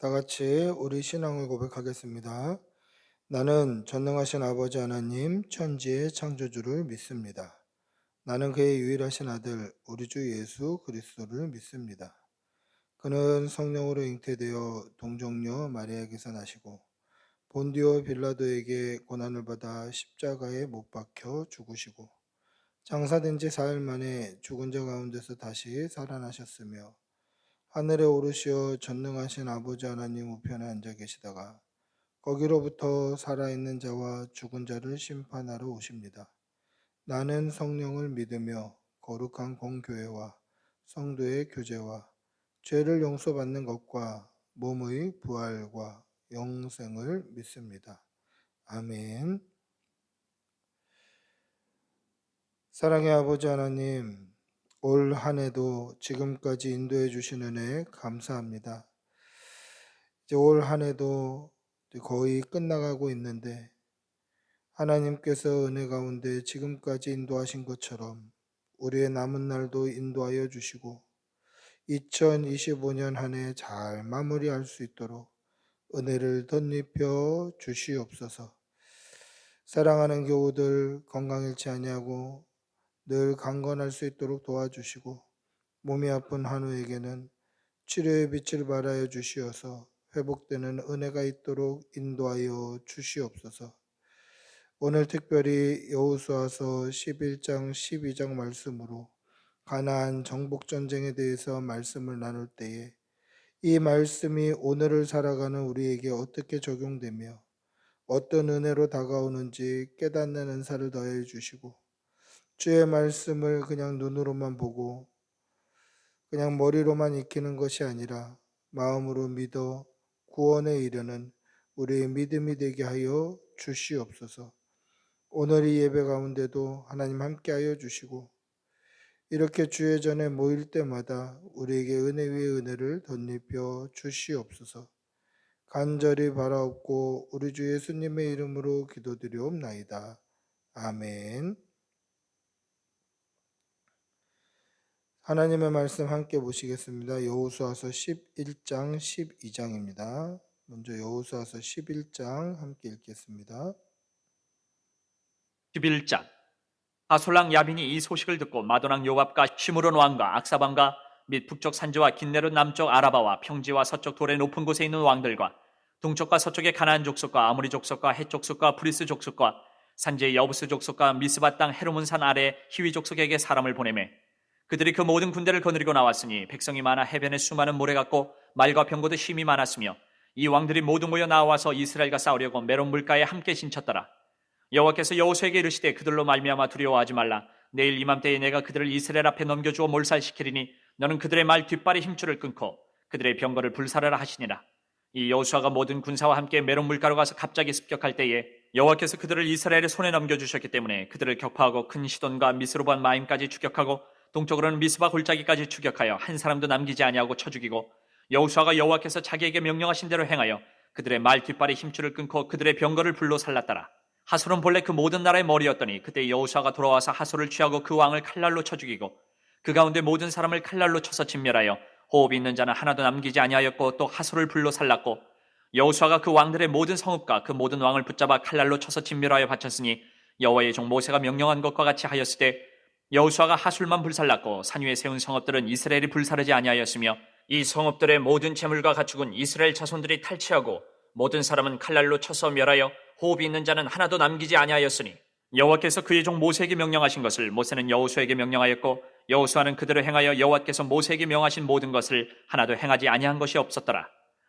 다 같이 우리 신앙을 고백하겠습니다. 나는 전능하신 아버지 하나님, 천지의 창조주를 믿습니다. 나는 그의 유일하신 아들, 우리 주 예수 그리스도를 믿습니다. 그는 성령으로 잉태되어 동정녀 마리아에게서 나시고 본디오 빌라도에게 고난을 받아 십자가에 못 박혀 죽으시고 장사된 지 4일 만에 죽은 자 가운데서 다시 살아나셨으며 하늘에 오르시어 전능하신 아버지 하나님 우편에 앉아 계시다가 거기로부터 살아있는 자와 죽은 자를 심판하러 오십니다. 나는 성령을 믿으며 거룩한 공교회와 성도의 교제와 죄를 용서받는 것과 몸의 부활과 영생을 믿습니다. 아멘. 사랑의 아버지 하나님, 올 한 해도 지금까지 인도해 주신 은혜 감사합니다. 이제 올 한 해도 거의 끝나가고 있는데 하나님께서 은혜 가운데 지금까지 인도하신 것처럼 우리의 남은 날도 인도하여 주시고 2025년 한 해 잘 마무리할 수 있도록 은혜를 덧입혀 주시옵소서. 사랑하는 교우들 건강 잃지 아니하고 늘 강건할 수 있도록 도와주시고 몸이 아픈 한우에게는 치료의 빛을 발하여 주시어서 회복되는 은혜가 있도록 인도하여 주시옵소서. 오늘 특별히 여호수아서 11장 12장 말씀으로 가나안 정복 전쟁에 대해서 말씀을 나눌 때에 이 말씀이 오늘을 살아가는 우리에게 어떻게 적용되며 어떤 은혜로 다가오는지 깨닫는 은사를 더해 주시고 주의 말씀을 그냥 눈으로만 보고 그냥 머리로만 익히는 것이 아니라 마음으로 믿어 구원에 이르는 우리의 믿음이 되게 하여 주시옵소서. 오늘 이 예배 가운데도 하나님 함께하여 주시고 이렇게 주의 전에 모일 때마다 우리에게 은혜 위에 은혜를 덧입혀 주시옵소서. 간절히 바라옵고 우리 주 예수님의 이름으로 기도드리옵나이다. 아멘. 하나님의 말씀 함께 보시겠습니다. 여호수아서 11장 12장입니다. 먼저 여호수아서 11장 함께 읽겠습니다. 11장. 하솔랑 야빈이 이 소식을 듣고 마도랑 요압과 시므론 왕과 악사방과 및 북쪽 산지와 긴네롯 남쪽 아라바와 평지와 서쪽 돌의 높은 곳에 있는 왕들과 동쪽과 서쪽의 가나안 족속과 아모리 족속과 헷 족속과 브리스 족속과 산지의 여부스 족속과 미스바 땅 헤르몬 산 아래 히위 족속에게 사람을 보내매 그들이 그 모든 군대를 거느리고 나왔으니 백성이 많아 해변에 수많은 모래 같고 말과 병거도 힘이 많았으며 이 왕들이 모두 모여 나와서 이스라엘과 싸우려고 메론 물가에 함께 진쳤더라. 여호와께서 여호수아에게 이르시되 그들로 말미암아 두려워하지 말라. 내일 이맘때에 내가 그들을 이스라엘 앞에 넘겨주어 몰살시키리니 너는 그들의 말 뒷발의 힘줄을 끊고 그들의 병거를 불사르라 하시니라. 이 여호수아가 모든 군사와 함께 메론 물가로 가서 갑자기 습격할 때에 여호와께서 그들을 이스라엘의 손에 넘겨주셨기 때문에 그들을 격파하고 큰 시돈과 미스로반 마임까지 추격하고 동쪽으로는 미스바 골짜기까지 추격하여 한 사람도 남기지 아니하고 쳐 죽이고 여호수아가 여호와께서 자기에게 명령하신 대로 행하여 그들의 말 뒷발의 힘줄을 끊고 그들의 병거를 불로 살랐더라. 하솔은 본래 그 모든 나라의 머리였더니 그때 여호수아가 돌아와서 하솔을 취하고 그 왕을 칼날로 쳐 죽이고 그 가운데 모든 사람을 칼날로 쳐서 진멸하여 호흡이 있는 자는 하나도 남기지 아니하였고 또 하솔을 불로 살랐고 여호수아가 그 왕들의 모든 성읍과 그 모든 왕을 붙잡아 칼날로 쳐서 진멸하여 바쳤으니 여호와의 종 모세가 명령한 것과 같이 하였을 때 여호수아가 하솔만 불살랐고 산 위에 세운 성읍들은 이스라엘이 불사르지 아니하였으며 이 성읍들의 모든 재물과 가축은 이스라엘 자손들이 탈취하고 모든 사람은 칼날로 쳐서 멸하여 호흡이 있는 자는 하나도 남기지 아니하였으니 여호와께서 그의 종 모세에게 명령하신 것을 모세는 여호수아에게 명령하였고 여호수아는 그대로 행하여 여호와께서 모세에게 명하신 모든 것을 하나도 행하지 아니한 것이 없었더라.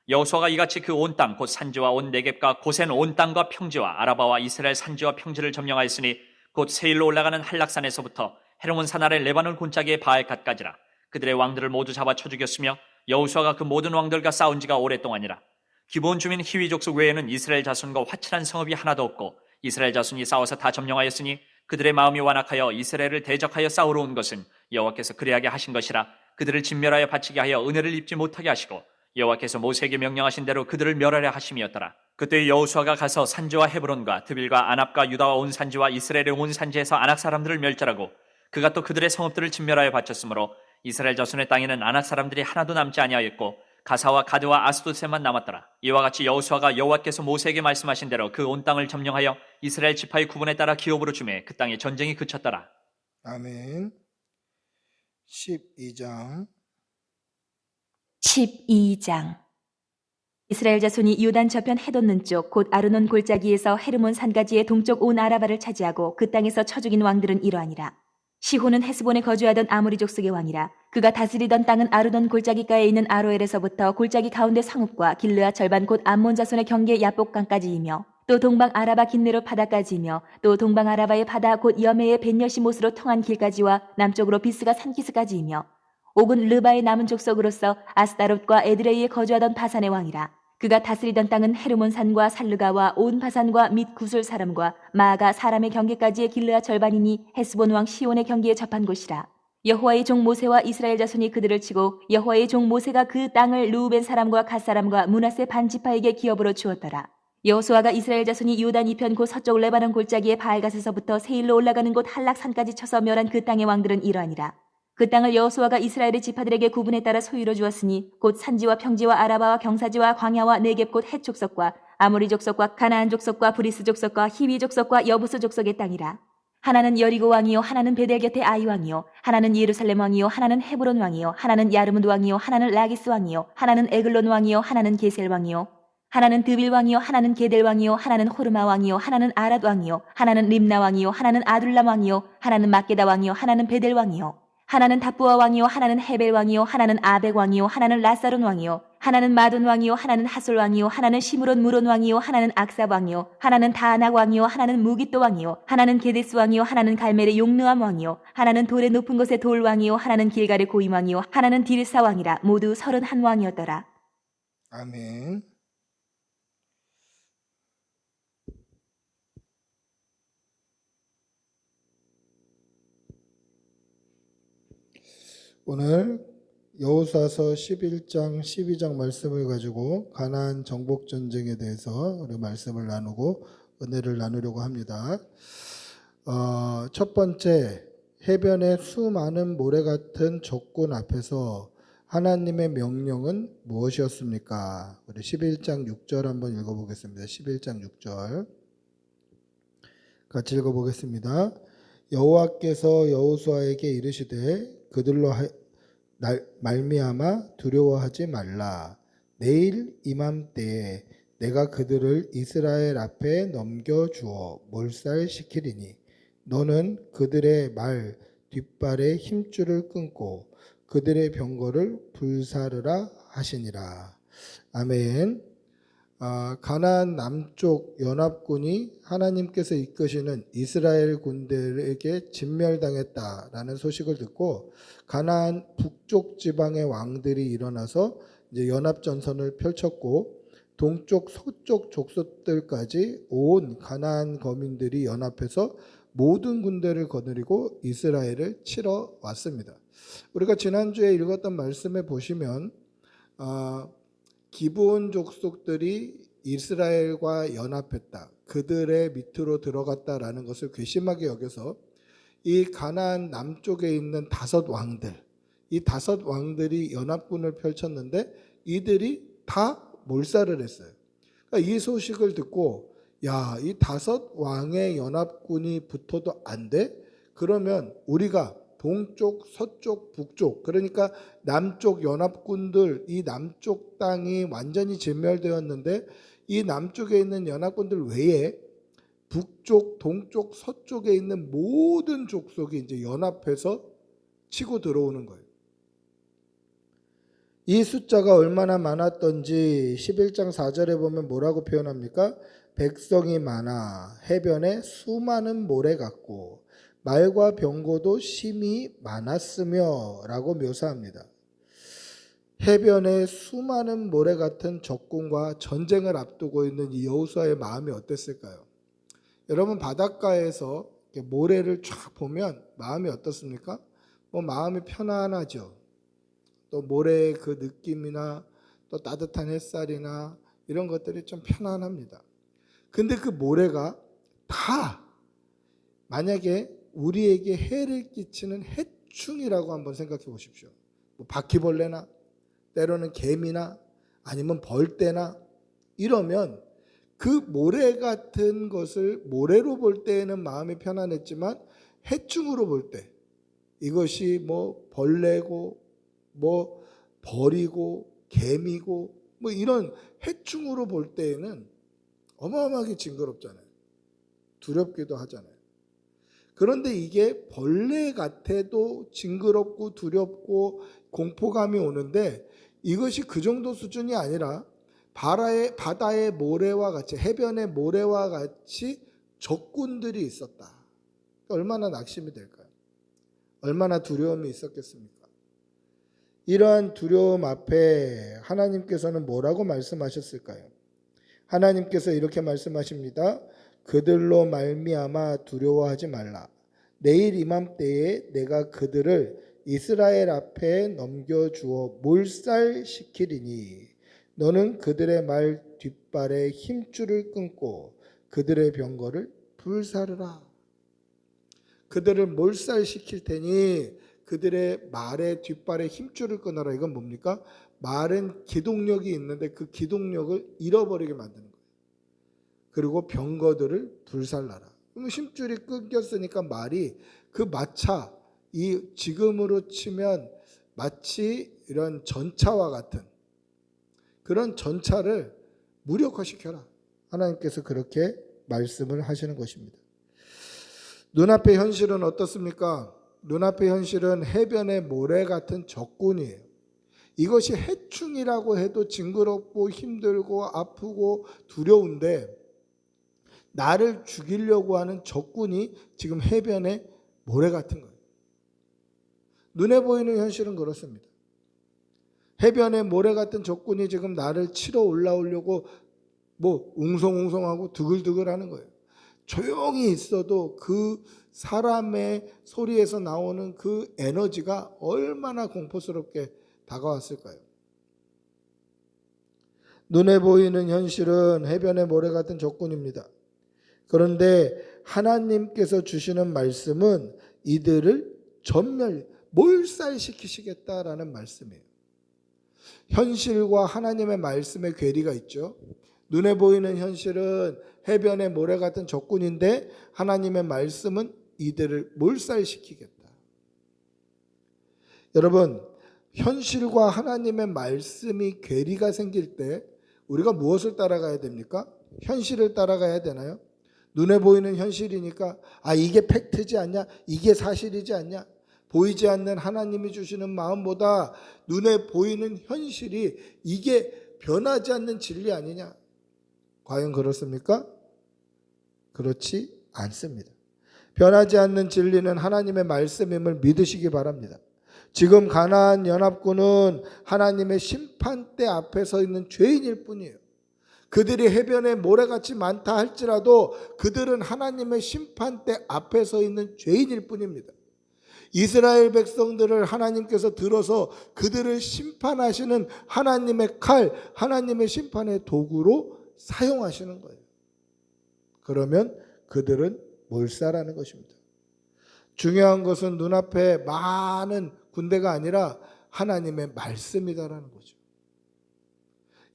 여호수아가 이같이 그 온 땅 곧 산지와 온 네겝과 고센 온 땅과 평지와 아라바와 이스라엘 산지와 평지를 점령하였으니 곧 세일로 올라가는 한락산에서부터 헤르몬 산 아래 레바논 골짜기의 바알갓까지라. 그들의 왕들을 모두 잡아 쳐 죽였으며 여호수아가 그 모든 왕들과 싸운 지가 오랫동안이라. 기본 주민 히위 족속 외에는 이스라엘 자손과 화친한 성읍이 하나도 없고 이스라엘 자손이 싸워서 다 점령하였으니 그들의 마음이 완악하여 이스라엘을 대적하여 싸우러 온 것은 여호와께서 그리하게 하신 것이라. 그들을 진멸하여 바치게 하여 은혜를 입지 못하게 하시고 여호와께서 모세에게 명령하신 대로 그들을 멸하려 하심이었더라. 그때 여호수아가 가서 산지와 헤브론과 드빌과 아납과 유다와 온 산지와 이스라엘의 온 산지에서 아낙 사람들을 멸절하고 그가 또 그들의 성읍들을 진멸하여 바쳤으므로 이스라엘 자손의 땅에는 아낙 사람들이 하나도 남지 아니하였고 가사와 가드와 아스돗에만 남았더라. 이와 같이 여호수아가 여호와께서 모세에게 말씀하신 대로 그 온 땅을 점령하여 이스라엘 지파의 구분에 따라 기업으로 주매 그 땅에 전쟁이 그쳤더라. 아멘. 12장 12장 이스라엘 자손이 요단 저편 해돋는 쪽 곧 아르논 골짜기에서 헤르몬 산가지의 동쪽 온 아라바를 차지하고 그 땅에서 쳐 죽인 왕들은 이러하니라. 시호는 헤스본에 거주하던 아모리 족속의 왕이라. 그가 다스리던 땅은 아르논 골짜기가에 있는 아로엘에서부터 골짜기 가운데 성읍과 길르아 절반 곧 암몬 자손의 경계 야복강까지이며 또 동방 아라바 긴네로 바다까지이며 또 동방 아라바의 바다 곧 여메의 벤여시못으로 통한 길까지와 남쪽으로 비스가 산기스까지이며 옥은 르바의 남은 족속으로서 아스다롯과 에드레이에 거주하던 바산의 왕이라. 그가 다스리던 땅은 헤르몬 산과 살르가와 온 바산과 및 구술 사람과 마아가 사람의 경계까지의 길르아 절반이니 헤스본 왕 시온의 경계에 접한 곳이라. 여호와의 종 모세와 이스라엘 자손이 그들을 치고 여호와의 종 모세가 그 땅을 르우벤 사람과 갓 사람과 므낫세 반 지파에게 기업으로 주었더라. 여호수아가 이스라엘 자손이 요단 이편 곧 서쪽 레바논 골짜기의 바알갓에서부터 세일로 올라가는 곳 한락산까지 쳐서 멸한 그 땅의 왕들은 이러하니라. 그 땅을 여호수아가 이스라엘의 지파들에게 구분에 따라 소유로 주었으니 곧 산지와 평지와 아라바와 경사지와 광야와 네겝 곧 헷 족속과 아모리 족속과 가나안 족속과 브리스 족속과 히위 족속과 여부스 족속의 땅이라. 하나는 여리고 왕이요 하나는 베델 곁의 아이 왕이요 하나는 예루살렘 왕이요 하나는 헤브론 왕이요 하나는 야르무드 왕이요 하나는 라기스 왕이요 하나는 에글론 왕이요 하나는 게셀 왕이요 하나는 드빌 왕이요 하나는 게델 왕이요 하나는 호르마 왕이요 하나는 아랏 왕이요 하나는 림나 왕이요 하나는 아둘람 왕이요 하나는 막게다 왕이요 하나는 베델 왕이요 하나는 답부아 왕이요 하나는 헤벨 왕이요 하나는 아벡 왕이요 하나는 라사론 왕이요 하나는 마돈 왕이요 하나는 하솔 왕이요 하나는 시므론 무론 왕이요 하나는 악삽 왕이요 하나는 다아낙 왕이요 하나는 무깃도 왕이요 하나는 게데스 왕이요 하나는 갈멜의 용느암 왕이요 하나는 돌의 높은 곳의 돌 왕이요 하나는 길갈의 고임 왕이요 하나는 디르사 왕이라. 모두 31왕이었더라. 아멘. 오늘 여호수아서 11장, 12장 말씀을 가지고 가나안 정복 전쟁에 대해서 우리 말씀을 나누고 은혜를 나누려고 합니다. 첫 번째, 해변의 수많은 모래 같은 적군 앞에서 하나님의 명령은 무엇이었습니까? 우리 11장 6절 한번 읽어보겠습니다. 11장 6절 같이 읽어보겠습니다. 여호와께서 여호수아에게 이르시되 그들로 말미암아 두려워하지 말라. 내일 이맘때에 내가 그들을 이스라엘 앞에 넘겨주어 몰살시키리니 너는 그들의 말 뒷발에 힘줄을 끊고 그들의 병거를 불사르라 하시니라. 아멘. 가나안 남쪽 연합군이 하나님께서 이끄시는 이스라엘 군대에게 진멸당했다라는 소식을 듣고 가나안 북쪽 지방의 왕들이 일어나서 이제 연합 전선을 펼쳤고 동쪽 서쪽 족속들까지 온 가나안 거민들이 연합해서 모든 군대를 거느리고 이스라엘을 치러 왔습니다. 우리가 지난주에 읽었던 말씀에 보시면 기브온 족속들이 이스라엘과 연합했다. 그들의 밑으로 들어갔다라는 것을 괘씸하게 여겨서 이 가나안 남쪽에 있는 5 왕들, 이 5 왕들이 연합군을 펼쳤는데 이들이 다 몰살을 했어요. 그러니까 이 소식을 듣고 야, 이 5 왕의 연합군이 붙어도 안 돼? 그러면 우리가 동쪽, 서쪽, 북쪽, 그러니까 남쪽 연합군들, 이 남쪽 땅이 완전히 진멸되었는데 이 남쪽에 있는 연합군들 외에 북쪽, 동쪽, 서쪽에 있는 모든 족속이 이제 연합해서 치고 들어오는 거예요. 이 숫자가 얼마나 많았던지 11장 4절에 보면 뭐라고 표현합니까? 백성이 많아 해변에 수많은 모래 같고 말과 병거도 심히 많았으며 라고 묘사합니다. 해변에 수많은 모래 같은 적군과 전쟁을 앞두고 있는 이 여호수아의 마음이 어땠을까요? 여러분 바닷가에서 모래를 쫙 보면 마음이 어떻습니까? 마음이 편안하죠. 또 모래의 그 느낌이나 또 따뜻한 햇살이나 이런 것들이 좀 편안합니다. 근데 그 모래가 다 만약에 우리에게 해를 끼치는 해충이라고 한번 생각해 보십시오. 바퀴벌레나 때로는 개미나 아니면 벌떼나 이러면 그 모래 같은 것을 모래로 볼 때에는 마음이 편안했지만 해충으로 볼 때 이것이 뭐 벌레고 뭐 벌이고 개미고 뭐 이런 해충으로 볼 때에는 어마어마하게 징그럽잖아요. 두렵기도 하잖아요. 그런데 이게 벌레 같아도 징그럽고 두렵고 공포감이 오는데 이것이 그 정도 수준이 아니라 바다의 모래와 같이 해변의 모래와 같이 적군들이 있었다. 얼마나 낙심이 될까요? 얼마나 두려움이 있었겠습니까? 이러한 두려움 앞에 하나님께서는 뭐라고 말씀하셨을까요? 하나님께서 이렇게 말씀하십니다. 그들로 말미암아 두려워하지 말라. 내일 이맘때에 내가 그들을 이스라엘 앞에 넘겨주어 몰살시키리니 너는 그들의 말 뒷발에 힘줄을 끊고 그들의 병거를 불사르라. 그들을 몰살시킬 테니 그들의 말의 뒷발에 힘줄을 끊어라. 이건 뭡니까? 말은 기동력이 있는데 그 기동력을 잃어버리게 만드는 거예요. 그리고 병거들을 불살라라. 그럼 힘줄이 끊겼으니까 말이 그 마차, 이 지금으로 치면 마치 이런 전차와 같은 그런 전차를 무력화시켜라. 하나님께서 그렇게 말씀을 하시는 것입니다. 눈앞의 현실은 어떻습니까? 눈앞의 현실은 해변의 모래 같은 적군이에요. 이것이 해충이라고 해도 징그럽고 힘들고 아프고 두려운데 나를 죽이려고 하는 적군이 지금 해변의 모래 같은 거예요. 눈에 보이는 현실은 그렇습니다. 해변의 모래 같은 적군이 지금 나를 치러 올라오려고 뭐 웅성웅성하고 두글두글하는 거예요. 조용히 있어도 그 사람의 소리에서 나오는 그 에너지가 얼마나 공포스럽게 다가왔을까요? 눈에 보이는 현실은 해변의 모래 같은 적군입니다. 그런데 하나님께서 주시는 말씀은 이들을 몰살시키시겠다라는 말씀이에요. 현실과 하나님의 말씀의 괴리가 있죠. 눈에 보이는 현실은 해변의 모래 같은 적군인데 하나님의 말씀은 이들을 몰살시키겠다. 여러분, 현실과 하나님의 말씀이 괴리가 생길 때 우리가 무엇을 따라가야 됩니까? 현실을 따라가야 되나요? 눈에 보이는 현실이니까 이게 팩트지 않냐? 이게 사실이지 않냐? 보이지 않는 하나님이 주시는 마음보다 눈에 보이는 현실이 이게 변하지 않는 진리 아니냐? 과연 그렇습니까? 그렇지 않습니다. 변하지 않는 진리는 하나님의 말씀임을 믿으시기 바랍니다. 지금 가나안 연합군은 하나님의 심판대 앞에 서 있는 죄인일 뿐이에요. 그들이 해변에 모래같이 많다 할지라도 그들은 하나님의 심판대 앞에 서 있는 죄인일 뿐입니다. 이스라엘 백성들을 하나님께서 들어서 그들을 심판하시는 하나님의 칼, 하나님의 심판의 도구로 사용하시는 거예요. 그러면 그들은 몰살하는 것입니다. 중요한 것은 눈앞에 많은 군대가 아니라 하나님의 말씀이다라는 거죠.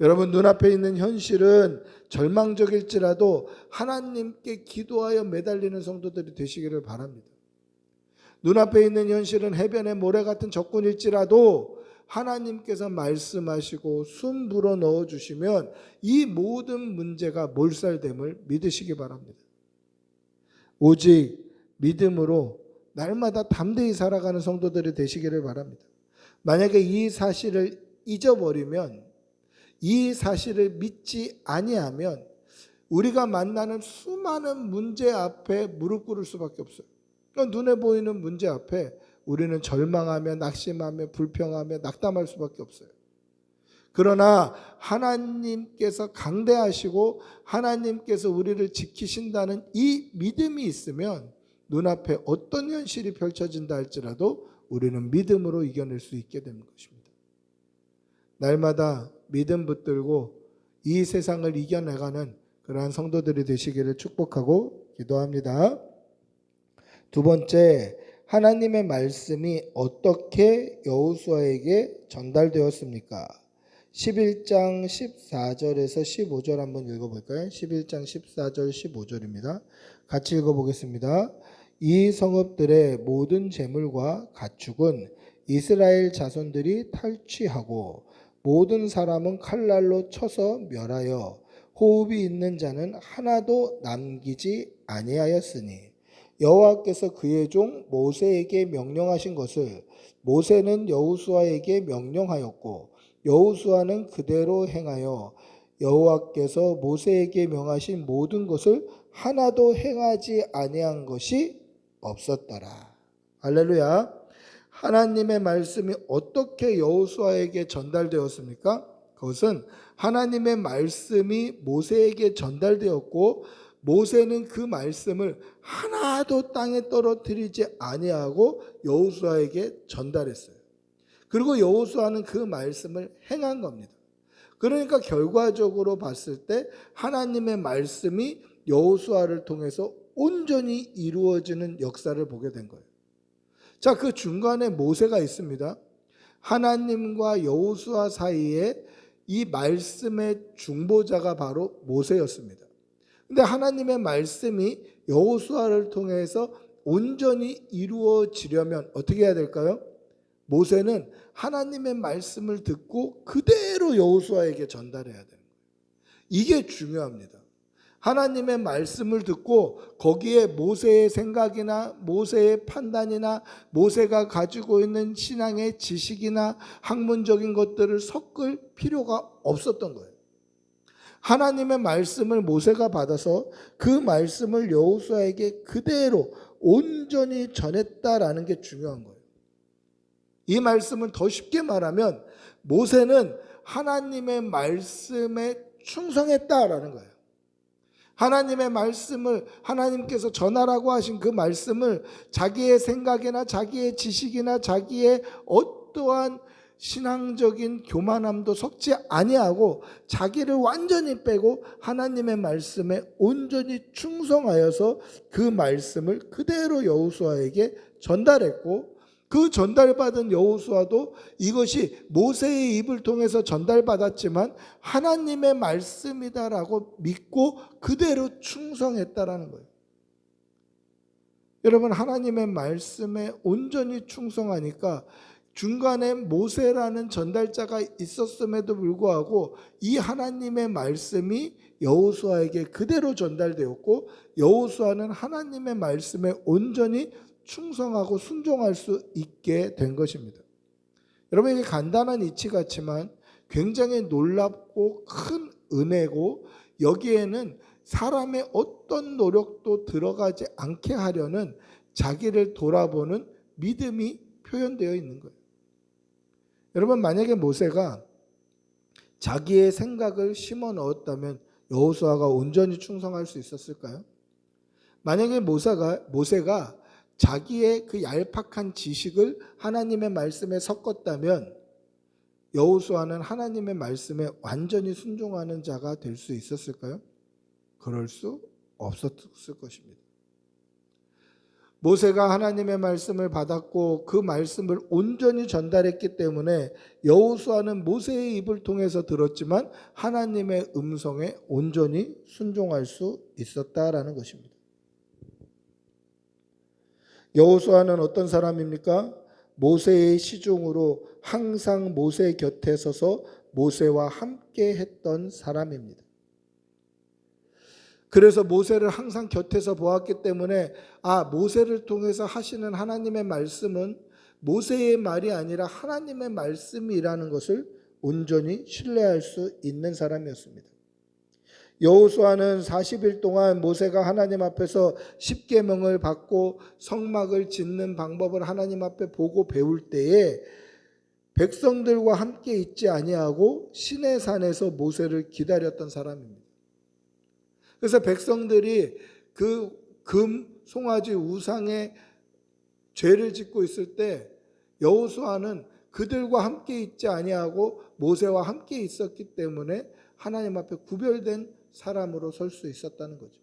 여러분, 눈앞에 있는 현실은 절망적일지라도 하나님께 기도하여 매달리는 성도들이 되시기를 바랍니다. 눈앞에 있는 현실은 해변의 모래 같은 적군일지라도 하나님께서 말씀하시고 숨 불어 넣어주시면 이 모든 문제가 몰살됨을 믿으시기 바랍니다. 오직 믿음으로 날마다 담대히 살아가는 성도들이 되시기를 바랍니다. 만약에 이 사실을 잊어버리면, 이 사실을 믿지 아니하면 우리가 만나는 수많은 문제 앞에 무릎 꿇을 수밖에 없어요. 그러니까 눈에 보이는 문제 앞에 우리는 절망하며 낙심하며 불평하며 낙담할 수밖에 없어요. 그러나 하나님께서 강대하시고 하나님께서 우리를 지키신다는 이 믿음이 있으면 눈앞에 어떤 현실이 펼쳐진다 할지라도 우리는 믿음으로 이겨낼 수 있게 되는 것입니다. 날마다 믿음 붙들고 이 세상을 이겨내가는 그러한 성도들이 되시기를 축복하고 기도합니다. 두 번째, 하나님의 말씀이 어떻게 여호수아에게 전달되었습니까? 11장 14절에서 15절 한번 읽어볼까요? 11장 14절 15절입니다. 같이 읽어보겠습니다. 이 성읍들의 모든 재물과 가축은 이스라엘 자손들이 탈취하고 모든 사람은 칼날로 쳐서 멸하여 호흡이 있는 자는 하나도 남기지 아니하였으니 여호와께서 그의 종 모세에게 명령하신 것을 모세는 여호수아에게 명령하였고 여호수아는 그대로 행하여 여호와께서 모세에게 명하신 모든 것을 하나도 행하지 아니한 것이 없었더라. 할렐루야. 하나님의 말씀이 어떻게 여호수아에게 전달되었습니까? 그것은 하나님의 말씀이 모세에게 전달되었고 모세는 그 말씀을 하나도 땅에 떨어뜨리지 아니하고 여호수아에게 전달했어요. 그리고 여호수아는 그 말씀을 행한 겁니다. 그러니까 결과적으로 봤을 때 하나님의 말씀이 여호수아를 통해서 온전히 이루어지는 역사를 보게 된 거예요. 자, 그 중간에 모세가 있습니다. 하나님과 여호수아 사이에 이 말씀의 중보자가 바로 모세였습니다. 근데 하나님의 말씀이 여호수아를 통해서 온전히 이루어지려면 어떻게 해야 될까요? 모세는 하나님의 말씀을 듣고 그대로 여호수아에게 전달해야 되는 거예요. 이게 중요합니다. 하나님의 말씀을 듣고 거기에 모세의 생각이나 모세의 판단이나 모세가 가지고 있는 신앙의 지식이나 학문적인 것들을 섞을 필요가 없었던 거예요. 하나님의 말씀을 모세가 받아서 그 말씀을 여호수아에게 그대로 온전히 전했다라는 게 중요한 거예요. 이 말씀을 더 쉽게 말하면 모세는 하나님의 말씀에 충성했다라는 거예요. 하나님의 말씀을 하나님께서 전하라고 하신 그 말씀을 자기의 생각이나 자기의 지식이나 자기의 어떠한 신앙적인 교만함도 섞지 아니하고 자기를 완전히 빼고 하나님의 말씀에 온전히 충성하여서 그 말씀을 그대로 여호수아에게 전달했고 그 전달받은 여호수아도 이것이 모세의 입을 통해서 전달받았지만 하나님의 말씀이다라고 믿고 그대로 충성했다라는 거예요. 여러분, 하나님의 말씀에 온전히 충성하니까 중간에 모세라는 전달자가 있었음에도 불구하고 이 하나님의 말씀이 여호수아에게 그대로 전달되었고 여호수아는 하나님의 말씀에 온전히 충성하고 순종할 수 있게 된 것입니다. 여러분, 이게 간단한 이치 같지만 굉장히 놀랍고 큰 은혜고 여기에는 사람의 어떤 노력도 들어가지 않게 하려는 자기를 돌아보는 믿음이 표현되어 있는 거예요. 여러분, 만약에 모세가 자기의 생각을 심어 넣었다면 여호수아가 온전히 충성할 수 있었을까요? 만약에 모세가 자기의 그 얄팍한 지식을 하나님의 말씀에 섞었다면 여호수아는 하나님의 말씀에 완전히 순종하는 자가 될 수 있었을까요? 그럴 수 없었을 것입니다. 모세가 하나님의 말씀을 받았고 그 말씀을 온전히 전달했기 때문에 여호수아는 모세의 입을 통해서 들었지만 하나님의 음성에 온전히 순종할 수 있었다라는 것입니다. 여호수아는 어떤 사람입니까? 모세의 시종으로 항상 모세 곁에 서서 모세와 함께 했던 사람입니다. 그래서 모세를 항상 곁에서 보았기 때문에 모세를 통해서 하시는 하나님의 말씀은 모세의 말이 아니라 하나님의 말씀이라는 것을 온전히 신뢰할 수 있는 사람이었습니다. 여호수아는 40일 동안 모세가 하나님 앞에서 십계명을 받고 성막을 짓는 방법을 하나님 앞에 보고 배울 때에 백성들과 함께 있지 아니하고 시내산에서 모세를 기다렸던 사람입니다. 그래서 백성들이 그 금 송아지 우상에 죄를 짓고 있을 때 여호수아는 그들과 함께 있지 아니하고 모세와 함께 있었기 때문에 하나님 앞에 구별된 사람으로 설 수 있었다는 거죠.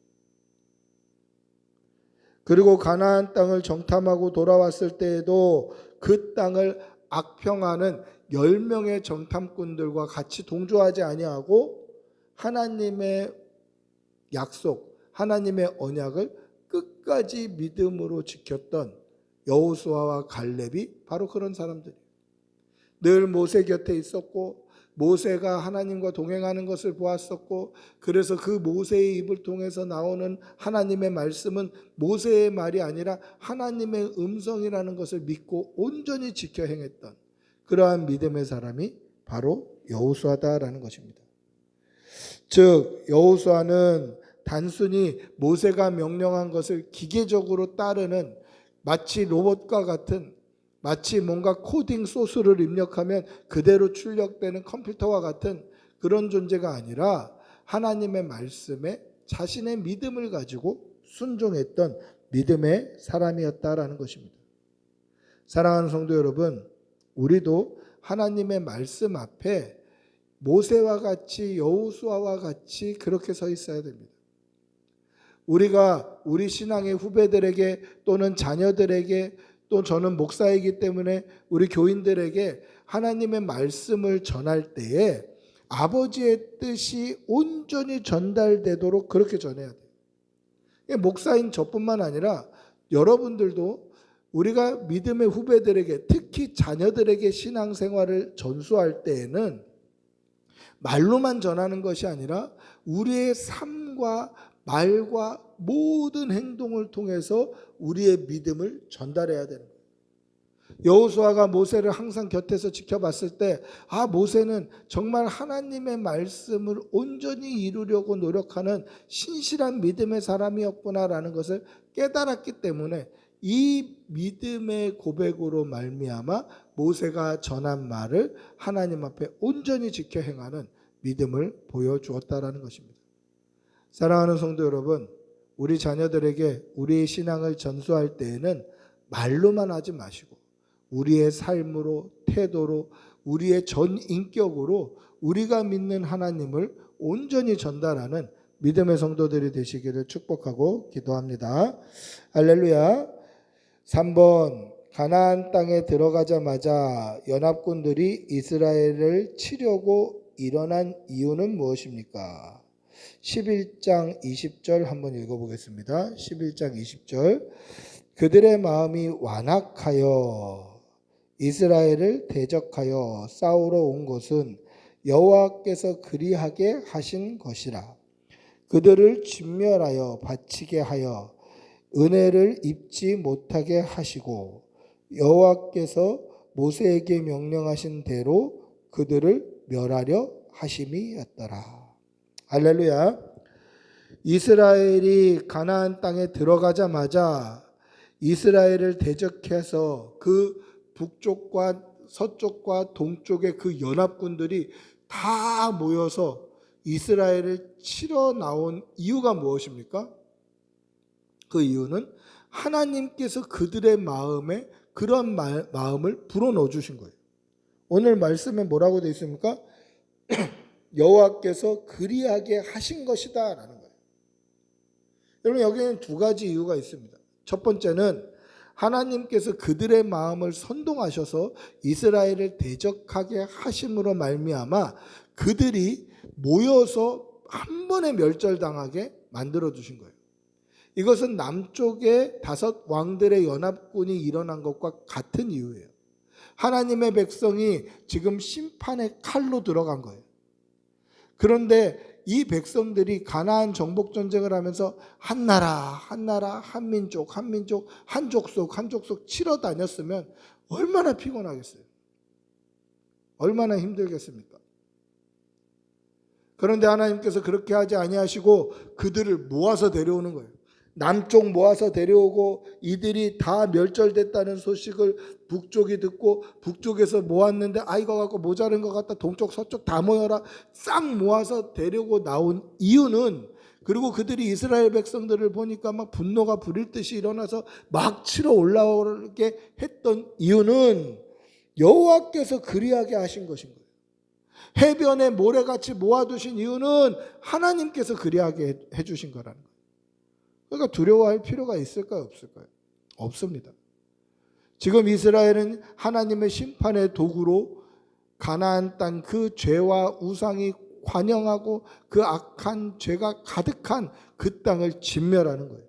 그리고 가나안 땅을 정탐하고 돌아왔을 때에도 그 땅을 악평하는 10명의 정탐꾼들과 같이 동조하지 아니하고 하나님의 약속, 하나님의 언약을 끝까지 믿음으로 지켰던 여호수아와 갈렙이 바로 그런 사람들이에요. 늘 모세 곁에 있었고 모세가 하나님과 동행하는 것을 보았었고, 그래서 그 모세의 입을 통해서 나오는 하나님의 말씀은 모세의 말이 아니라 하나님의 음성이라는 것을 믿고 온전히 지켜 행했던 그러한 믿음의 사람이 바로 여호수아다라는 것입니다. 즉 여호수아는 단순히 모세가 명령한 것을 기계적으로 따르는, 마치 로봇과 같은, 마치 뭔가 코딩 소스를 입력하면 그대로 출력되는 컴퓨터와 같은 그런 존재가 아니라 하나님의 말씀에 자신의 믿음을 가지고 순종했던 믿음의 사람이었다라는 것입니다. 사랑하는 성도 여러분, 우리도 하나님의 말씀 앞에 모세와 같이 여호수아와 같이 그렇게 서 있어야 됩니다. 우리가 우리 신앙의 후배들에게 또는 자녀들에게, 또 저는 목사이기 때문에 우리 교인들에게 하나님의 말씀을 전할 때에 아버지의 뜻이 온전히 전달되도록 그렇게 전해야 돼요. 목사인 저뿐만 아니라 여러분들도 우리가 믿음의 후배들에게, 특히 자녀들에게 신앙생활을 전수할 때에는 말로만 전하는 것이 아니라 우리의 삶과 말과 모든 행동을 통해서 우리의 믿음을 전달해야 되는 거예요. 여호수아가 모세를 항상 곁에서 지켜봤을 때, 모세는 정말 하나님의 말씀을 온전히 이루려고 노력하는 신실한 믿음의 사람이었구나라는 것을 깨달았기 때문에 이 믿음의 고백으로 말미암아 모세가 전한 말을 하나님 앞에 온전히 지켜 행하는 믿음을 보여주었다라는 것입니다. 사랑하는 성도 여러분, 우리 자녀들에게 우리의 신앙을 전수할 때에는 말로만 하지 마시고 우리의 삶으로, 태도로, 우리의 전 인격으로 우리가 믿는 하나님을 온전히 전달하는 믿음의 성도들이 되시기를 축복하고 기도합니다. 할렐루야. 3번, 가나안 땅에 들어가자마자 연합군들이 이스라엘을 치려고 일어난 이유는 무엇입니까? 11장 20절 한번 읽어보겠습니다. 11장 20절. 그들의 마음이 완악하여 이스라엘을 대적하여 싸우러 온 것은 여호와께서 그리하게 하신 것이라. 그들을 진멸하여 바치게 하여 은혜를 입지 못하게 하시고 여호와께서 모세에게 명령하신 대로 그들을 멸하려 하심이었더라. 할렐루야. 이스라엘이 가나안 땅에 들어가자마자 이스라엘을 대적해서 그 북쪽과 서쪽과 동쪽의 그 연합군들이 다 모여서 이스라엘을 치러 나온 이유가 무엇입니까? 그 이유는 하나님께서 그들의 마음에 그런 마음을 불어넣어 주신 거예요. 오늘 말씀에 뭐라고 되어 있습니까? 여호와께서 그리하게 하신 것이다 라는 거예요. 여러분, 여기에는 두 가지 이유가 있습니다. 첫 번째는 하나님께서 그들의 마음을 선동하셔서 이스라엘을 대적하게 하심으로 말미암아 그들이 모여서 한 번에 멸절당하게 만들어 주신 거예요. 이것은 남쪽에 5 왕들의 연합군이 일어난 것과 같은 이유예요. 하나님의 백성이 지금 심판의 칼로 들어간 거예요. 그런데 이 백성들이 가나안 정복 전쟁을 하면서 한 나라, 한 나라, 한 민족, 한 민족, 한 족속, 한 족속 치러 다녔으면 얼마나 피곤하겠어요? 얼마나 힘들겠습니까? 그런데 하나님께서 그렇게 하지 아니하시고 그들을 모아서 데려오는 거예요. 남쪽 모아서 데려오고 이들이 다 멸절됐다는 소식을 북쪽이 듣고 북쪽에서 모았는데 이거 갖고 모자른 것 같다. 동쪽 서쪽 다 모여라. 싹 모아서 데리고 나온 이유는, 그리고 그들이 이스라엘 백성들을 보니까 막 분노가 부릴 듯이 일어나서 막 치러 올라오게 했던 이유는 여호와께서 그리하게 하신 것인 거예요. 해변에 모래같이 모아두신 이유는 하나님께서 그리하게 해주신 거라는 거예요. 그러니까 두려워할 필요가 있을까요? 없을까요? 없습니다. 지금 이스라엘은 하나님의 심판의 도구로 가나안 땅 그 죄와 우상이 관영하고 그 악한 죄가 가득한 그 땅을 진멸하는 거예요.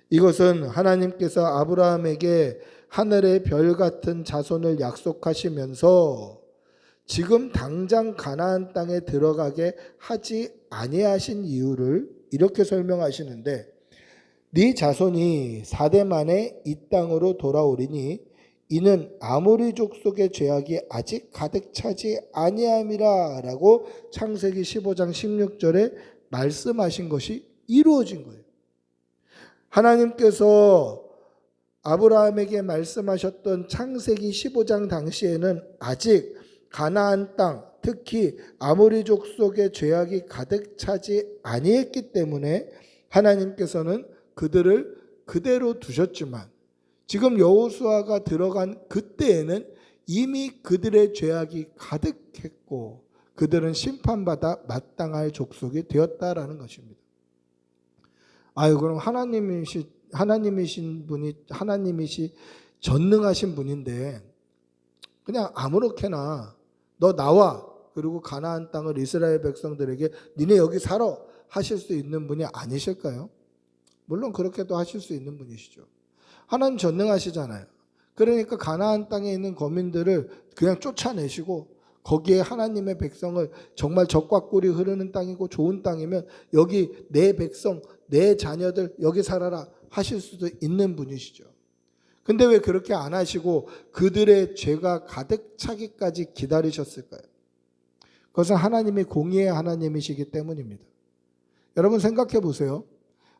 이것은 하나님께서 아브라함에게 하늘의 별 같은 자손을 약속하시면서 지금 당장 가나안 땅에 들어가게 하지 아니하신 이유를 이렇게 설명하시는데, 네 자손이 4대 만에 이 땅으로 돌아오리니 이는 아모리 족속의 죄악이 아직 가득 차지 아니함이라 라고 창세기 15장 16절에 말씀하신 것이 이루어진 거예요. 하나님께서 아브라함에게 말씀하셨던 창세기 15장 당시에는 아직 가나안 땅, 특히 아모리 족속의 죄악이 가득 차지 아니했기 때문에 하나님께서는 그들을 그대로 두셨지만, 지금 여호수아가 들어간 그때에는 이미 그들의 죄악이 가득했고 그들은 심판받아 마땅할 족속이 되었다라는 것입니다. 그럼 하나님이신 분이 전능하신 분인데 그냥 아무렇게나 너 나와, 그리고 가나안 땅을 이스라엘 백성들에게 니네 여기 살아 하실 수 있는 분이 아니실까요? 물론 그렇게도 하실 수 있는 분이시죠. 하나님 전능하시잖아요. 그러니까 가나안 땅에 있는 거민들을 그냥 쫓아내시고 거기에 하나님의 백성을, 정말 젖과 꿀이 흐르는 땅이고 좋은 땅이면 여기 내 백성, 내 자녀들 여기 살아라 하실 수도 있는 분이시죠. 근데 왜 그렇게 안 하시고 그들의 죄가 가득 차기까지 기다리셨을까요? 그것은 하나님이 공의의 하나님이시기 때문입니다. 여러분 생각해 보세요.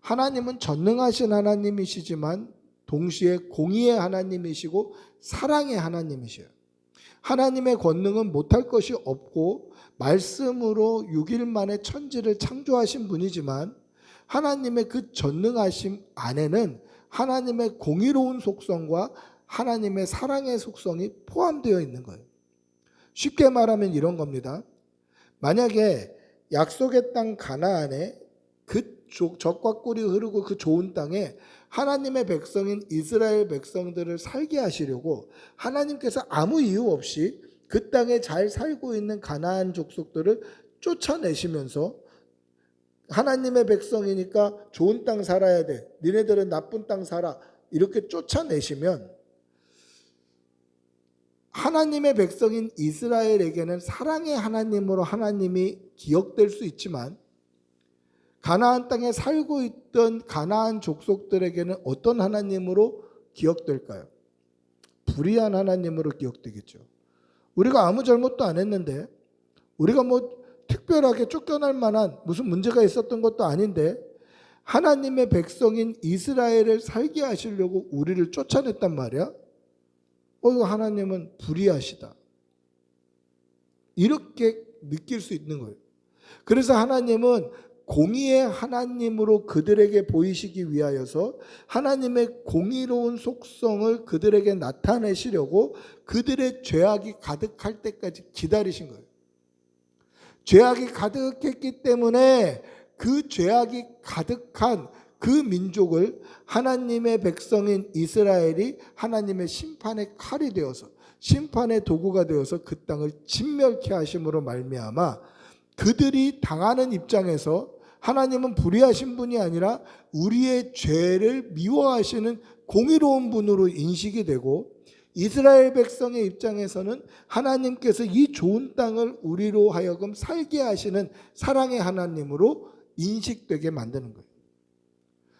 하나님은 전능하신 하나님이시지만 동시에 공의의 하나님이시고 사랑의 하나님이셔요. 하나님의 권능은 못할 것이 없고 말씀으로 6일 만에 천지를 창조하신 분이지만 하나님의 그 전능하심 안에는 하나님의 공의로운 속성과 하나님의 사랑의 속성이 포함되어 있는 거예요. 쉽게 말하면 이런 겁니다. 만약에 약속의 땅 가나안에 그 젖과 꿀이 흐르고 그 좋은 땅에 하나님의 백성인 이스라엘 백성들을 살게 하시려고 하나님께서 아무 이유 없이 그 땅에 잘 살고 있는 가나안 족속들을 쫓아내시면서 하나님의 백성이니까 좋은 땅 살아야 돼, 니네들은 나쁜 땅 살아, 이렇게 쫓아내시면 하나님의 백성인 이스라엘에게는 사랑의 하나님으로 하나님이 기억될 수 있지만 가나안 땅에 살고 있던 가나안 족속들에게는 어떤 하나님으로 기억될까요? 불의한 하나님으로 기억되겠죠. 우리가 아무 잘못도 안 했는데, 우리가 특별하게 쫓겨날 만한 무슨 문제가 있었던 것도 아닌데 하나님의 백성인 이스라엘을 살게 하시려고 우리를 쫓아냈단 말이야. 이거 하나님은 불의하시다, 이렇게 느낄 수 있는 거예요. 그래서 하나님은 공의의 하나님으로 그들에게 보이시기 위하여서 하나님의 공의로운 속성을 그들에게 나타내시려고 그들의 죄악이 가득할 때까지 기다리신 거예요. 죄악이 가득했기 때문에 그 죄악이 가득한 그 민족을 하나님의 백성인 이스라엘이 하나님의 심판의 칼이 되어서, 심판의 도구가 되어서 그 땅을 진멸케 하심으로 말미암아 그들이 당하는 입장에서 하나님은 불의하신 분이 아니라 우리의 죄를 미워하시는 공의로운 분으로 인식이 되고, 이스라엘 백성의 입장에서는 하나님께서 이 좋은 땅을 우리로 하여금 살게 하시는 사랑의 하나님으로 인식되게 만드는 거예요.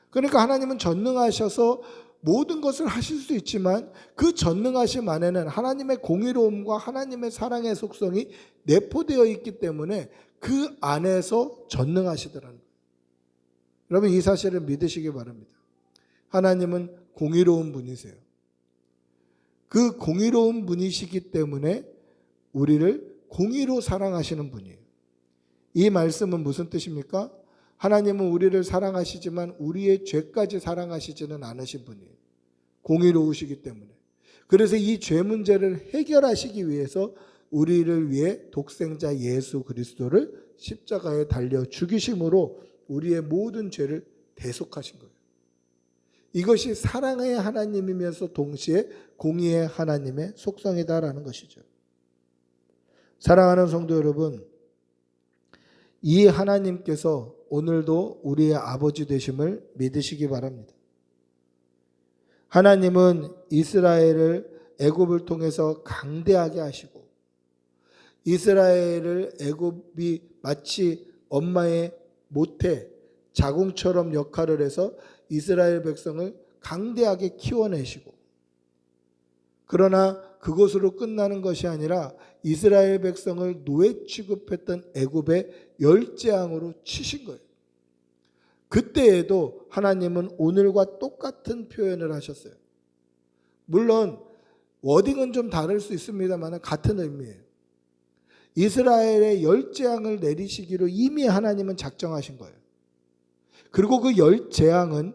그러니까 하나님은 전능하셔서 모든 것을 하실 수 있지만 그 전능하심 안에는 하나님의 공의로움과 하나님의 사랑의 속성이 내포되어 있기 때문에 그 안에서 전능하시더라는 거예요. 여러분 이 사실을 믿으시기 바랍니다. 하나님은 공의로운 분이세요. 그 공의로운 분이시기 때문에 우리를 공의로 사랑하시는 분이에요. 이 말씀은 무슨 뜻입니까? 하나님은 우리를 사랑하시지만 우리의 죄까지 사랑하시지는 않으신 분이에요. 공의로우시기 때문에. 그래서 이 죄 문제를 해결하시기 위해서 우리를 위해 독생자 예수 그리스도를 십자가에 달려 죽이심으로 우리의 모든 죄를 대속하신 거예요. 이것이 사랑의 하나님이면서 동시에 공의의 하나님의 속성이다라는 것이죠. 사랑하는 성도 여러분, 이 하나님께서 오늘도 우리의 아버지 되심을 믿으시기 바랍니다. 하나님은 이스라엘을 애굽을 통해서 강대하게 하시고 이스라엘을 애굽이 마치 엄마의 모태 자궁처럼 역할을 해서 이스라엘 백성을 강대하게 키워내시고, 그러나 그것으로 끝나는 것이 아니라 이스라엘 백성을 노예 취급했던 애굽의 열재앙으로 치신 거예요. 그때에도 하나님은 오늘과 똑같은 표현을 하셨어요. 물론 워딩은 좀 다를 수 있습니다만 같은 의미예요. 이스라엘의 열재앙을 내리시기로 이미 하나님은 작정하신 거예요. 그리고 그 열재앙은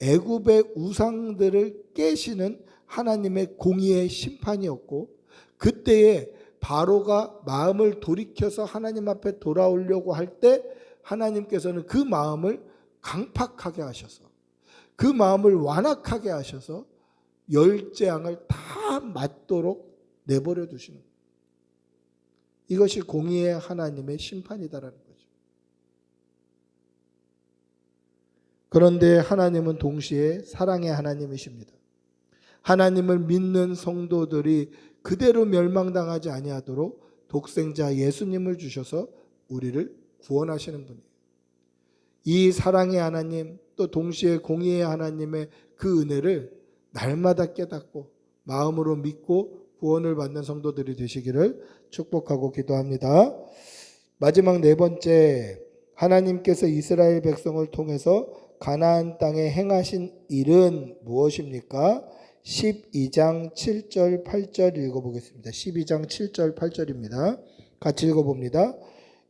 애굽의 우상들을 깨시는 하나님의 공의의 심판이었고, 그때에 바로가 마음을 돌이켜서 하나님 앞에 돌아오려고 할 때 하나님께서는 그 마음을 강팍하게 하셔서, 그 마음을 완악하게 하셔서 열재앙을 다 맞도록 내버려 두시는 거예요. 이것이 공의의 하나님의 심판이다라는 거죠. 그런데 하나님은 동시에 사랑의 하나님이십니다. 하나님을 믿는 성도들이 그대로 멸망당하지 아니하도록 독생자 예수님을 주셔서 우리를 구원하시는 분이에요. 이 사랑의 하나님, 또 동시에 공의의 하나님의 그 은혜를 날마다 깨닫고 마음으로 믿고 구원을 받는 성도들이 되시기를 축복하고 기도합니다. 마지막 네 번째, 하나님께서 이스라엘 백성을 통해서 가나안 땅에 행하신 일은 무엇입니까? 12장 7절 8절 읽어보겠습니다. 12장 7절 8절입니다. 같이 읽어봅니다.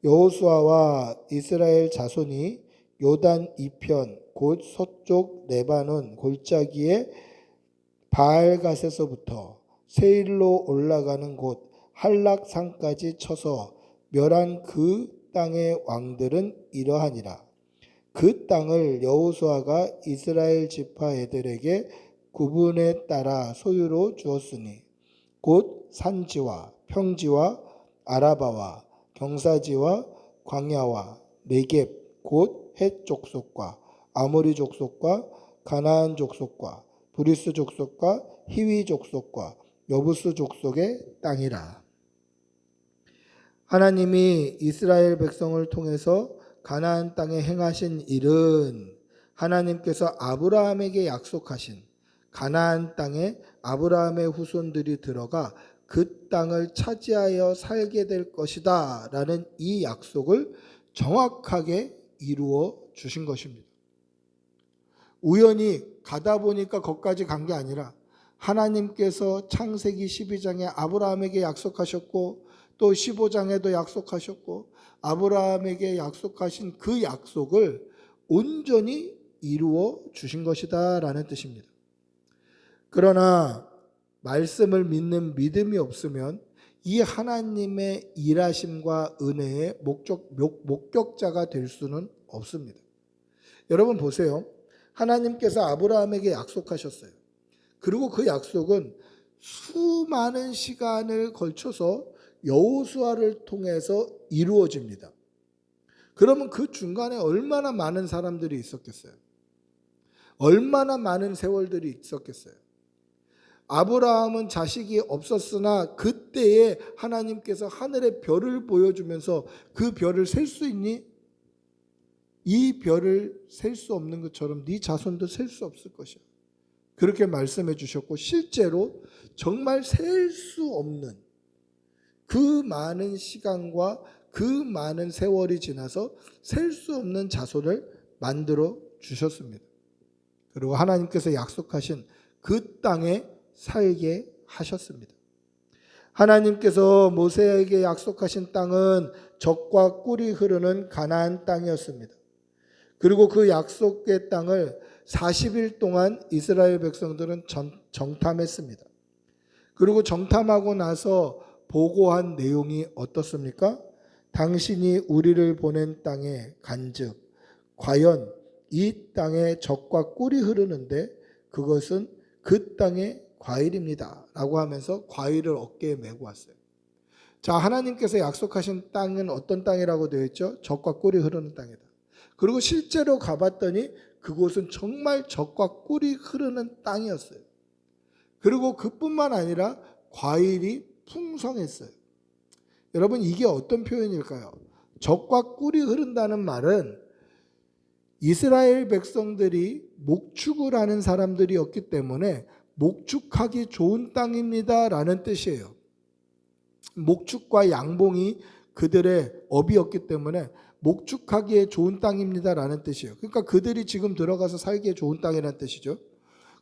여호수아와 이스라엘 자손이 요단 이편 곧 서쪽 레바논 골짜기의 바알갓에서부터 세일로 올라가는 곳 할락산까지 쳐서 멸한 그 땅의 왕들은 이러하니라. 그 땅을 여호수아가 이스라엘 지파 애들에게 구분에 따라 소유로 주었으니 곧 산지와 평지와 아라바와 경사지와 광야와 네겝 곧 헷 족속과 아모리 족속과 가나안 족속과 브리스 족속과 히위 족속과 여부스 족속의 땅이라. 하나님이 이스라엘 백성을 통해서 가나안 땅에 행하신 일은 하나님께서 아브라함에게 약속하신 가나안 땅에 아브라함의 후손들이 들어가 그 땅을 차지하여 살게 될 것이다 라는 이 약속을 정확하게 이루어 주신 것입니다. 우연히 가다 보니까 거기까지 간 게 아니라 하나님께서 창세기 12장에 아브라함에게 약속하셨고 또 15장에도 약속하셨고 아브라함에게 약속하신 그 약속을 온전히 이루어 주신 것이다 라는 뜻입니다. 그러나 말씀을 믿는 믿음이 없으면 이 하나님의 일하심과 은혜의 목격자가 될 수는 없습니다. 여러분 보세요. 하나님께서 아브라함에게 약속하셨어요. 그리고 그 약속은 수많은 시간을 걸쳐서 여호수아를 통해서 이루어집니다. 그러면 그 중간에 얼마나 많은 사람들이 있었겠어요? 얼마나 많은 세월들이 있었겠어요? 아브라함은 자식이 없었으나 그때에 하나님께서 하늘의 별을 보여주면서 그 별을 셀 수 있니? 이 별을 셀 수 없는 것처럼 네 자손도 셀 수 없을 것이야. 그렇게 말씀해 주셨고 실제로 정말 셀 수 없는 그 많은 시간과 그 많은 세월이 지나서 셀 수 없는 자손을 만들어 주셨습니다. 그리고 하나님께서 약속하신 그 땅에 살게 하셨습니다. 하나님께서 모세에게 약속하신 땅은 젖과 꿀이 흐르는 가나안 땅이었습니다. 그리고 그 약속의 땅을 40일 동안 이스라엘 백성들은 정탐했습니다. 그리고 정탐하고 나서 보고한 내용이 어떻습니까? 당신이 우리를 보낸 땅에 간즉 과연 이 땅에 젖과 꿀이 흐르는데 그것은 그 땅의 과일입니다 라고 하면서 과일을 어깨에 메고 왔어요. 자, 하나님께서 약속하신 땅은 어떤 땅이라고 되어 있죠? 젖과 꿀이 흐르는 땅이다. 그리고 실제로 가봤더니 그곳은 정말 젖과 꿀이 흐르는 땅이었어요. 그리고 그뿐만 아니라 과일이 풍성했어요. 여러분, 이게 어떤 표현일까요? 젖과 꿀이 흐른다는 말은 이스라엘 백성들이 목축을 하는 사람들이었기 때문에 목축하기 좋은 땅입니다 라는 뜻이에요. 목축과 양봉이 그들의 업이었기 때문에 목축하기에 좋은 땅입니다 라는 뜻이에요. 그러니까 그들이 지금 들어가서 살기에 좋은 땅이라는 뜻이죠.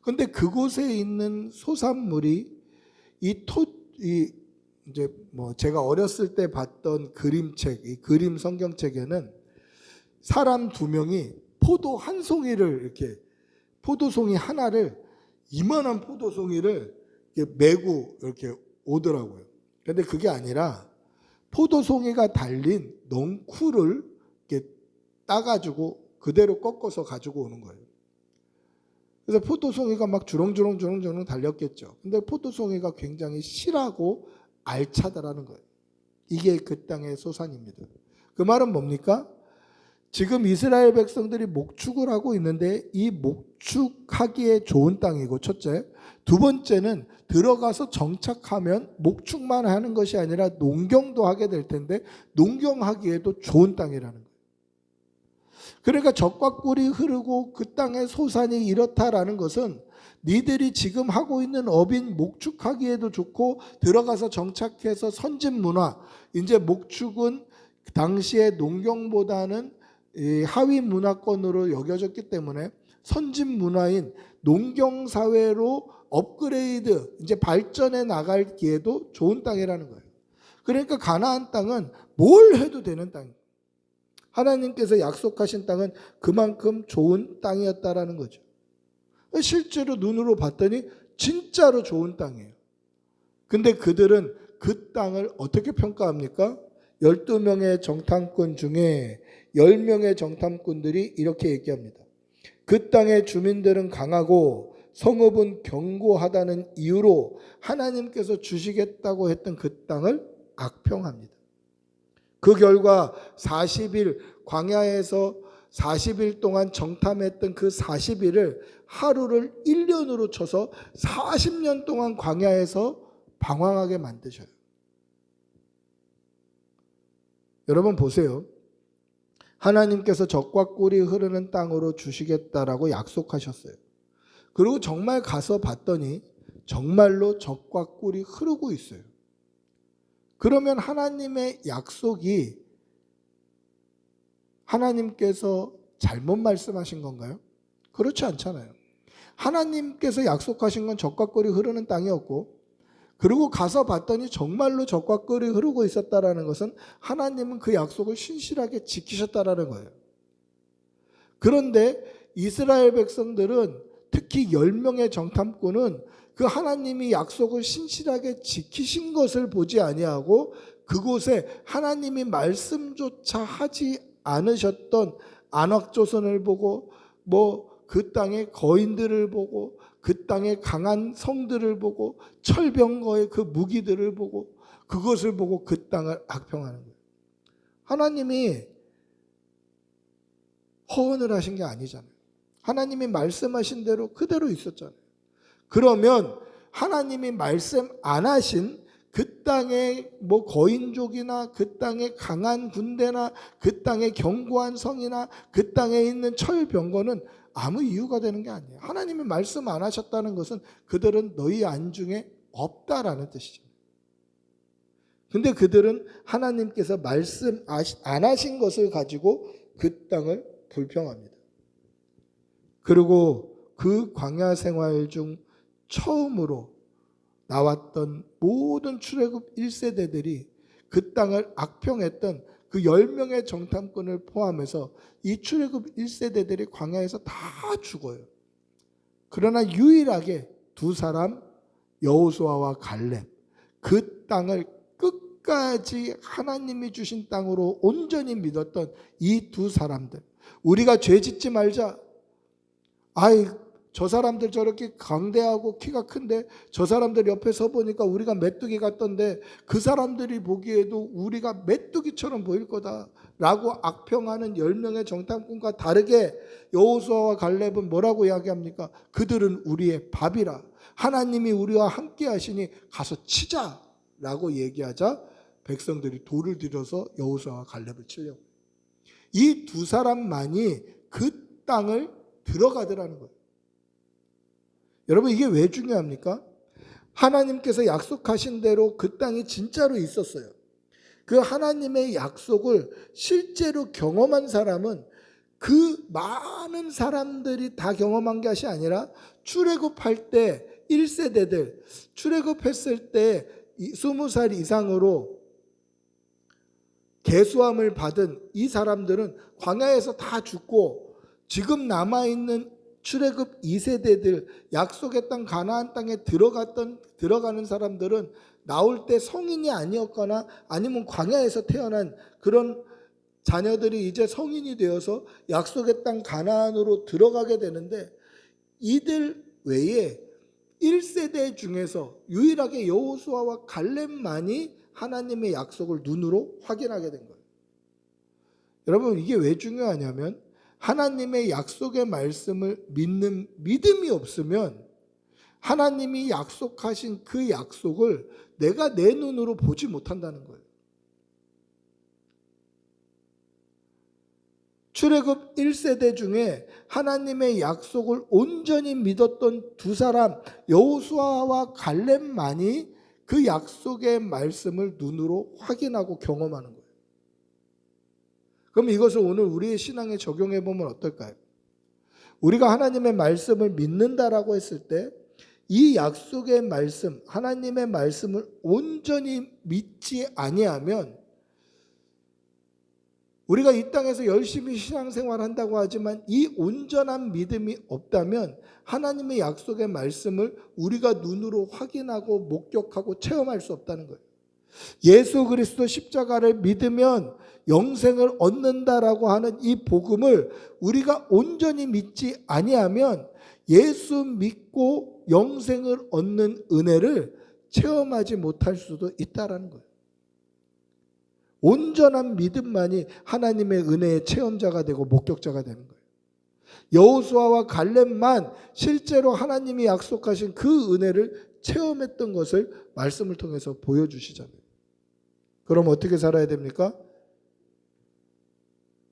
근데 그곳에 있는 소산물이 이제 제가 어렸을 때 봤던 그림책, 이 그림 성경책에는 사람 두 명이 포도 한 송이를 이렇게 포도송이 하나를 이만한 포도송이를 이렇게 메고 이렇게 오더라고요. 근데 그게 아니라 포도송이가 달린 넝쿨을 이렇게 따가지고 그대로 꺾어서 가지고 오는 거예요. 그래서 포도송이가 막 주렁주렁 달렸겠죠. 근데 포도송이가 굉장히 실하고 알차다라는 거예요. 이게 그 땅의 소산입니다. 그 말은 뭡니까? 지금 이스라엘 백성들이 목축을 하고 있는데 이 목축하기에 좋은 땅이고 첫째, 두 번째는 들어가서 정착하면 목축만 하는 것이 아니라 농경도 하게 될 텐데 농경하기에도 좋은 땅이라는 거예요. 그러니까 젖과 꿀이 흐르고 그 땅의 소산이 이렇다라는 것은 니들이 지금 하고 있는 업인 목축하기에도 좋고 들어가서 정착해서 선진 문화, 이제 목축은 당시의 농경보다는 하위 문화권으로 여겨졌기 때문에 선진 문화인 농경 사회로 업그레이드, 이제 발전해 나갈 기에도 좋은 땅이라는 거예요. 그러니까 가나안 땅은 뭘 해도 되는 땅이에요. 하나님께서 약속하신 땅은 그만큼 좋은 땅이었다라는 거죠. 실제로 눈으로 봤더니 진짜로 좋은 땅이에요. 근데 그들은 그 땅을 어떻게 평가합니까? 12명의 정탐꾼 중에 10명의 정탐꾼들이 이렇게 얘기합니다. 그 땅의 주민들은 강하고 성읍은 견고하다는 이유로 하나님께서 주시겠다고 했던 그 땅을 악평합니다. 그 결과 40일 광야에서 40일 동안 정탐했던 그 40일을 하루를 1년으로 쳐서 40년 동안 광야에서 방황하게 만드셔요. 여러분 보세요. 하나님께서 젖과 꿀이 흐르는 땅으로 주시겠다라고 약속하셨어요. 그리고 정말 가서 봤더니 정말로 젖과 꿀이 흐르고 있어요. 그러면 하나님의 약속이 하나님께서 잘못 말씀하신 건가요? 그렇지 않잖아요. 하나님께서 약속하신 건 젖과 꿀이 흐르는 땅이었고, 그리고 가서 봤더니 정말로 젖과 꿀이 흐르고 있었다라는 것은 하나님은 그 약속을 신실하게 지키셨다라는 거예요. 그런데 이스라엘 백성들은 특히 10명의 정탐꾼은 그 하나님이 약속을 신실하게 지키신 것을 보지 아니하고 그곳에 하나님이 말씀조차 하지 않으셨던 안악조선을 보고 그 땅의 거인들을 보고 그 땅의 강한 성들을 보고 철병거의 그 무기들을 보고 그것을 보고 그 땅을 악평하는 거예요. 하나님이 허언을 하신 게 아니잖아요. 하나님이 말씀하신 대로 그대로 있었잖아요. 그러면 하나님이 말씀 안 하신 그 땅의 거인족이나 그 땅의 강한 군대나 그 땅의 견고한 성이나 그 땅에 있는 철병거는 아무 이유가 되는 게 아니에요. 하나님이 말씀 안 하셨다는 것은 그들은 너희 안중에 없다라는 뜻이죠. 근데 그들은 하나님께서 말씀 안 하신 것을 가지고 그 땅을 불평합니다. 그리고 그 광야 생활 중 처음으로 나왔던 모든 출애굽 1세대들이 그 땅을 악평했던 그 10명의 정탐꾼을 포함해서 이 출애굽 1세대들이 광야에서 다 죽어요. 그러나 유일하게 두 사람 여호수아와 갈렙 그 땅을 끝까지 하나님이 주신 땅으로 온전히 믿었던 이 두 사람들, 우리가 죄 짓지 말자, 아이 저 사람들 저렇게 강대하고 키가 큰데 저 사람들 옆에 서 보니까 우리가 메뚜기 같던데 그 사람들이 보기에도 우리가 메뚜기처럼 보일 거다 라고 악평하는 10명의 정탐꾼과 다르게 여호수아와 갈렙은 뭐라고 이야기합니까? 그들은 우리의 밥이라, 하나님이 우리와 함께 하시니 가서 치자 라고 얘기하자 백성들이 돌을 들여서 여호수아와 갈렙을 치려고. 이 두 사람만이 그 땅을 들어가더라는 거예요. 여러분, 이게 왜 중요합니까? 하나님께서 약속하신 대로 그 땅이 진짜로 있었어요. 그 하나님의 약속을 실제로 경험한 사람은 그 많은 사람들이 다 경험한 것이 아니라 출애굽할 때 1세대들, 출애굽했을 때 20살 이상으로 계수함을 받은 이 사람들은 광야에서 다 죽고, 지금 남아있는 출애굽 2세대들, 약속의 땅 가나안 땅에 들어가는 사람들은 나올 때 성인이 아니었거나 아니면 광야에서 태어난 그런 자녀들이 이제 성인이 되어서 약속의 땅 가나안으로 들어가게 되는데, 이들 외에 1세대 중에서 유일하게 여호수아와 갈렙만이 하나님의 약속을 눈으로 확인하게 된 거예요. 여러분, 이게 왜 중요하냐면 하나님의 약속의 말씀을 믿는 믿음이 없으면 하나님이 약속하신 그 약속을 내가 내 눈으로 보지 못한다는 거예요. 출애굽 1세대 중에 하나님의 약속을 온전히 믿었던 두 사람, 여호수아와 갈렙만이 그 약속의 말씀을 눈으로 확인하고 경험하는 거예요. 그럼 이것을 오늘 우리의 신앙에 적용해 보면 어떨까요? 우리가 하나님의 말씀을 믿는다라고 했을 때 이 약속의 말씀, 하나님의 말씀을 온전히 믿지 아니하면, 우리가 이 땅에서 열심히 신앙생활한다고 하지만 이 온전한 믿음이 없다면 하나님의 약속의 말씀을 우리가 눈으로 확인하고 목격하고 체험할 수 없다는 거예요. 예수 그리스도 십자가를 믿으면 영생을 얻는다라고 하는 이 복음을 우리가 온전히 믿지 아니하면 예수 믿고 영생을 얻는 은혜를 체험하지 못할 수도 있다라는 거예요. 온전한 믿음만이 하나님의 은혜의 체험자가 되고 목격자가 되는 거예요. 여호수아와 갈렙만 실제로 하나님이 약속하신 그 은혜를 체험했던 것을 말씀을 통해서 보여주시잖아요. 그럼 어떻게 살아야 됩니까?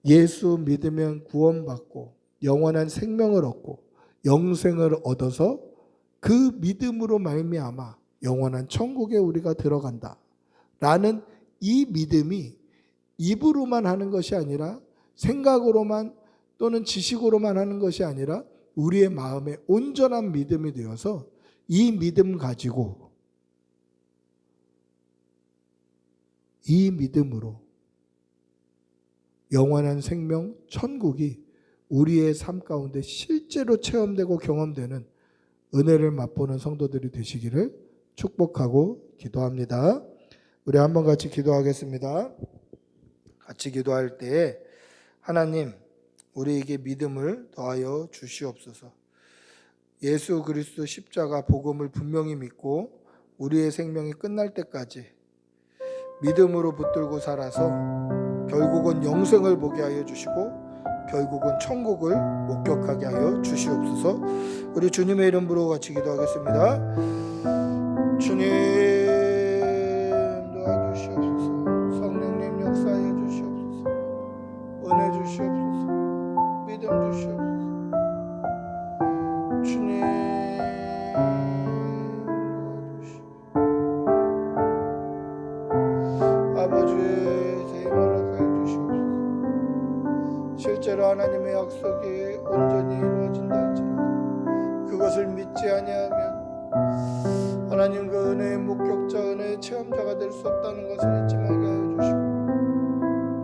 예수 믿으면 구원받고 영원한 생명을 얻고 영생을 얻어서 그 믿음으로 말미암아 영원한 천국에 우리가 들어간다라는 이 믿음이 입으로만 하는 것이 아니라, 생각으로만 또는 지식으로만 하는 것이 아니라 우리의 마음에 온전한 믿음이 되어서 이 믿음 가지고, 이 믿음으로 영원한 생명, 천국이 우리의 삶 가운데 실제로 체험되고 경험되는 은혜를 맛보는 성도들이 되시기를 축복하고 기도합니다. 우리 한번 같이 기도하겠습니다. 같이 기도할 때에 하나님, 우리에게 믿음을 더하여 주시옵소서. 예수 그리스도 십자가 복음을 분명히 믿고 우리의 생명이 끝날 때까지 믿음으로 붙들고 살아서 결국은 영생을 보게 하여 주시고 결국은 천국을 목격하게 하여 주시옵소서. 우리 주님의 이름으로 같이 기도하겠습니다. 주님 도와주시옵소서. 성령님 역사하여 주시옵소서. 은혜 주시옵소서. 믿음 주시옵소서. 주님 도와주시옵소서. 아버지의 새 힘을 허락하여 주시옵소서. 실제로 하나님의 약속이 온전히 이루어진다 할지라도 그것을 믿지 아니하면 하나님 그 은혜의 목격자, 은혜의 체험자가 될 수 없다는 것을 잊지 말게 하여 주시고,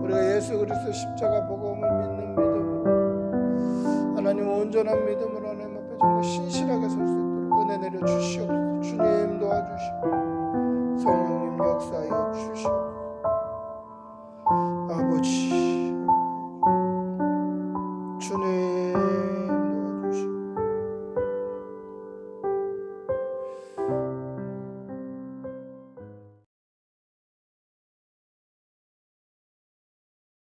우리가 예수 그리스도 십자가 복음을 믿는 믿음으로 하나님 온전한 믿음으로 하나님 앞에 정말 신실하게 설 수 있도록 은혜 내려 주시옵소서. 주님 도와주시고